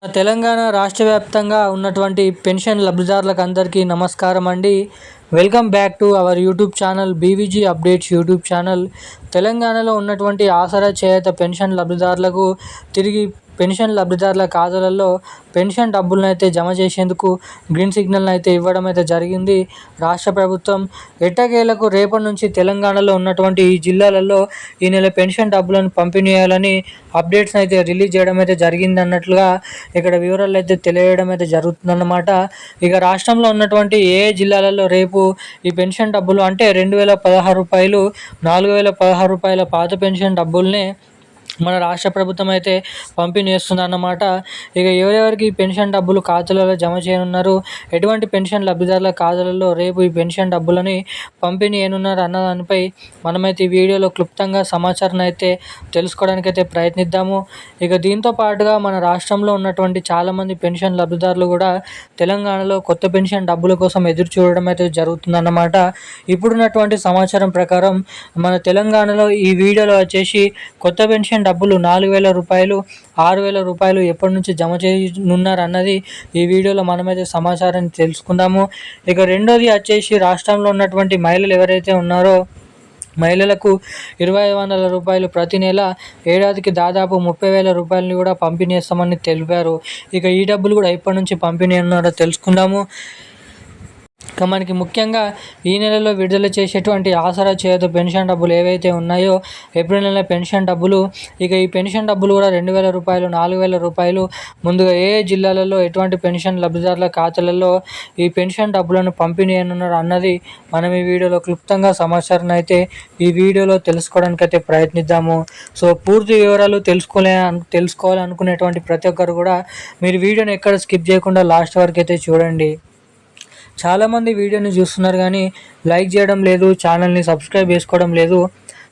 తెలంగాణ రాష్ట్ర వ్యాప్తంగా ఉన్నటువంటి పెన్షన్ లబ్ధిదారులకు అందరికీ నమస్కారం అండి. Welcome back to our YouTube channel BVG updates YouTube channel. తెలంగాణలో ఉన్నటువంటి ఆసరా చేయూత పెన్షన్ లబ్ధిదారులకు తిరిగి పెన్షన్ లబ్ధిదారుల ఖాతాలలో పెన్షన్ డబ్బులను అయితే జమ చేసేందుకు గ్రీన్ సిగ్నల్ని అయితే ఇవ్వడం అయితే జరిగింది రాష్ట్ర ప్రభుత్వం. ఎట్టకేలకు రేపటి నుంచి తెలంగాణలో ఉన్నటువంటి ఈ జిల్లాలలో ఈ నెల పెన్షన్ డబ్బులను పంపిణీ చేయాలని అప్డేట్స్ అయితే రిలీజ్ చేయడం అయితే జరిగింది అన్నట్లుగా ఇక్కడ వివరాలు అయితే తెలియడం అయితే జరుగుతుందన్నమాట. ఇక రాష్ట్రంలో ఉన్నటువంటి ఏ జిల్లాలలో రేపు ఈ పెన్షన్ డబ్బులు అంటే 2016 రూపాయలు, 4016 రూపాయల పాత పెన్షన్ డబ్బుల్ని మన రాష్ట్ర ప్రభుత్వం అయితే పంపిణీ చేస్తుందన్నమాట. ఇక ఎవరెవరికి పెన్షన్ డబ్బులు ఖాతాలలో జమ చేయనున్నారు, ఎటువంటి పెన్షన్ లబ్ధిదారుల ఖాతాలలో రేపు ఈ పెన్షన్ డబ్బులని పంపిణీ చేయనున్నారు అన్న దానిపై మనమైతే ఈ వీడియోలో క్లుప్తంగా సమాచారం అయితే తెలుసుకోవడానికి అయితే ప్రయత్నిద్దాము. ఇక దీంతో పాటుగా మన రాష్ట్రంలో ఉన్నటువంటి చాలామంది పెన్షన్ లబ్ధిదారులు కూడా తెలంగాణలో కొత్త పెన్షన్ డబ్బుల కోసం ఎదురు చూడడం అయితే జరుగుతుందన్నమాట. ఇప్పుడున్నటువంటి సమాచారం ప్రకారం మన తెలంగాణలో ఈ వీడియోలో వచ్చేసి కొత్త పెన్షన్ డబ్బులు 4000 రూపాయలు, 6000 రూపాయలు ఎప్పటి నుంచి జమ చేయనున్నారు అన్నది ఈ వీడియోలో మనమైతే సమాచారాన్ని తెలుసుకుందాము. ఇక రెండోది వచ్చేసి రాష్ట్రంలో ఉన్నటువంటి మహిళలు ఎవరైతే ఉన్నారో మహిళలకు 2500 రూపాయలు ప్రతి నెల, ఏడాదికి దాదాపు 30,000 రూపాయలని కూడా పంపిణీ చేస్తామని తెలిపారు. ఇక ఈ డబ్బులు కూడా ఎప్పటి నుంచి పంపిణీ ఉన్నారో తెలుసుకుందాము. ఇక మనకి ముఖ్యంగా ఈ నెలలో విడుదల చేసేటువంటి ఆసరా చేయూత పెన్షన్ డబ్బులు ఏవైతే ఉన్నాయో ఏప్రిల్ నెల పెన్షన్ డబ్బులు, ఇక ఈ పెన్షన్ డబ్బులు కూడా 2000 రూపాయలు, 4000 రూపాయలు ముందుగా ఏ జిల్లాలలో ఎటువంటి పెన్షన్ లబ్ధిదారుల ఖాతాలలో ఈ పెన్షన్ డబ్బులను పంపిణీ చేయనున్నారు అన్నది మనం ఈ వీడియోలో క్లుప్తంగా సమాచారం అయితే ఈ వీడియోలో తెలుసుకోవడానికి అయితే ప్రయత్నిద్దాము. సో పూర్తి వివరాలు తెలుసుకోవాలనుకునేటువంటి ప్రతి ఒక్కరు కూడా మీరు వీడియోని ఎక్కడ స్కిప్ చేయకుండా లాస్ట్ వరకు అయితే చూడండి. చాలామంది వీడియోని చూస్తున్నారు కానీ లైక్ చేయడం లేదు, ఛానల్ని సబ్స్క్రైబ్ చేసుకోవడం లేదు.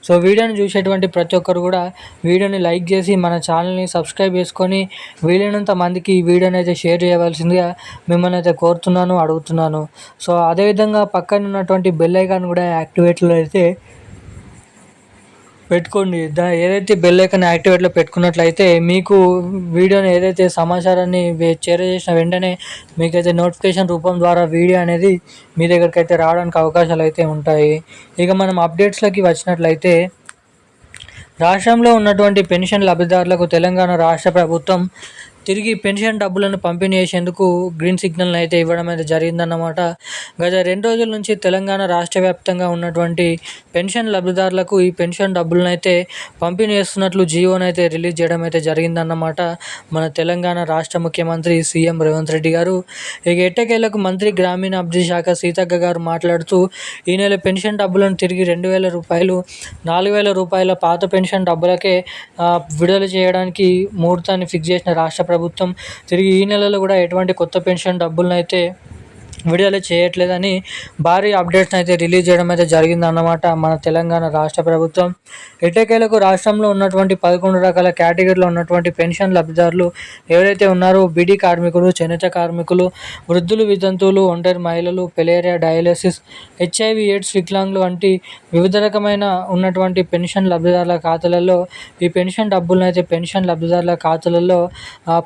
సో వీడియోని చూసేటువంటి ప్రతి ఒక్కరు కూడా వీడియోని లైక్ చేసి మన ఛానల్ని సబ్స్క్రైబ్ చేసుకొని వీలైనంత మందికి ఈ వీడియోని అయితే షేర్ చేయవలసిందిగా మిమ్మల్ని అయితే కోరుతున్నాను, అడుగుతున్నాను. సో అదేవిధంగా పక్కన ఉన్నటువంటి బెల్ ఐకాన్ కూడా యాక్టివేట్లో అయితే పెట్టుకోండి. ఏదైతే బెల్ ఐకాన్ యాక్టివేట్లో పెట్టుకున్నట్లయితే మీకు వీడియోని ఏదైతే సమాచారాన్ని చేరజేసిన వెంటనే మీకైతే నోటిఫికేషన్ రూపం ద్వారా వీడియో అనేది మీ దగ్గరికి అయితే రావడానికి అవకాశాలు అయితే ఉంటాయి. ఇక మనం అప్డేట్స్లోకి వచ్చినట్లయితే రాష్ట్రంలో ఉన్నటువంటి పెన్షన్ లబ్ధిదారులకు తెలంగాణ రాష్ట్ర ప్రభుత్వం తిరిగి పెన్షన్ డబ్బులను పంపిణీ చేసేందుకు గ్రీన్ సిగ్నల్ని అయితే ఇవ్వడం అయితే జరిగిందన్నమాట. గత 2 రోజుల నుంచి తెలంగాణ రాష్ట్ర వ్యాప్తంగా ఉన్నటువంటి పెన్షన్ లబ్ధిదారులకు ఈ పెన్షన్ డబ్బులను అయితే పంపిణీ చేస్తున్నట్లు జియోని అయితే రిలీజ్ చేయడం అయితే జరిగిందన్నమాట మన తెలంగాణ రాష్ట్ర ముఖ్యమంత్రి సీఎం రేవంత్ రెడ్డి గారు. ఇక ఎట్టకేలకు మంత్రి గ్రామీణాభివృద్ధి శాఖ సీతక్క గారు మాట్లాడుతూ ఈ నెల పెన్షన్ డబ్బులను తిరిగి 2000 రూపాయలు, 4000 రూపాయల పాత పెన్షన్ డబ్బులకే విడుదల చేయడానికి ముహూర్తాన్ని ఫిక్స్ చేసిన రాష్ట్ర ప్రభుత్వం తిరిగి ఈ నెలలో కూడా ఎటువంటి కొత్త పెన్షన్ డబ్బులను అయితే విడుదల చేయట్లేదని భారీ అప్డేట్స్ని అయితే రిలీజ్ చేయడం అయితే జరిగిందన్నమాట మన తెలంగాణ రాష్ట్ర ప్రభుత్వం. ఎట్టకేలకు రాష్ట్రంలో ఉన్నటువంటి 11 రకాల కేటగిరీలో ఉన్నటువంటి పెన్షన్ లబ్ధిదారులు ఎవరైతే ఉన్నారో బీడీ కార్మికులు, చేనేత కార్మికులు, వృద్ధులు, వితంతువులు, ఒంటరి మహిళలు, పెలేరియా, డయాలసిస్, HIV, AIDS, వికలాంగులు వంటి వివిధ రకమైన ఉన్నటువంటి పెన్షన్ లబ్ధిదారుల ఖాతాలలో ఈ పెన్షన్ డబ్బులను అయితే పెన్షన్ లబ్ధిదారుల ఖాతాలలో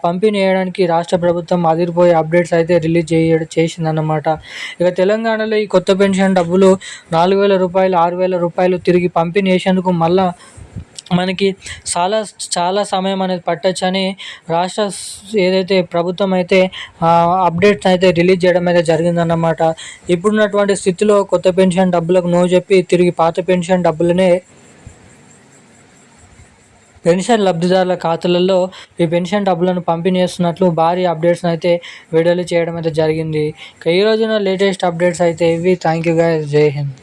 పంపిణీ చేయడానికి రాష్ట్ర ప్రభుత్వం అదిరిపోయే అప్డేట్స్ అయితే రిలీజ్ చేసిందన్నమాట. ఇక తెలంగాణలో ఈ కొత్త పెన్షన్ డబ్బులు 4000 రూపాయలు, 6000 రూపాయలు తిరిగి పంపిణీ చేసేందుకు మళ్ళా మనకి చాలా సమయం అనేది పట్టొచ్చని రాష్ట్ర ఏదైతే ప్రభుత్వం అయితే అప్డేట్స్ అయితే రిలీజ్ చేయడం అయితే జరిగిందన్నమాట. ఇప్పుడున్నటువంటి స్థితిలో కొత్త పెన్షన్ డబ్బులకు నో చెప్పి తిరిగి పాత పెన్షన్ డబ్బులనే పెన్షన్ లబ్ధిదారుల ఖాతాలలో ఈ పెన్షన్ డబ్బులను పంపిణీ చేస్తున్నట్లు భారీ అప్డేట్స్ని అయితే విడుదల చేయడం అయితే జరిగింది. ఈ రోజున లేటెస్ట్ అప్డేట్స్ అయితే ఇవి. Thank you guys. జై హింద్.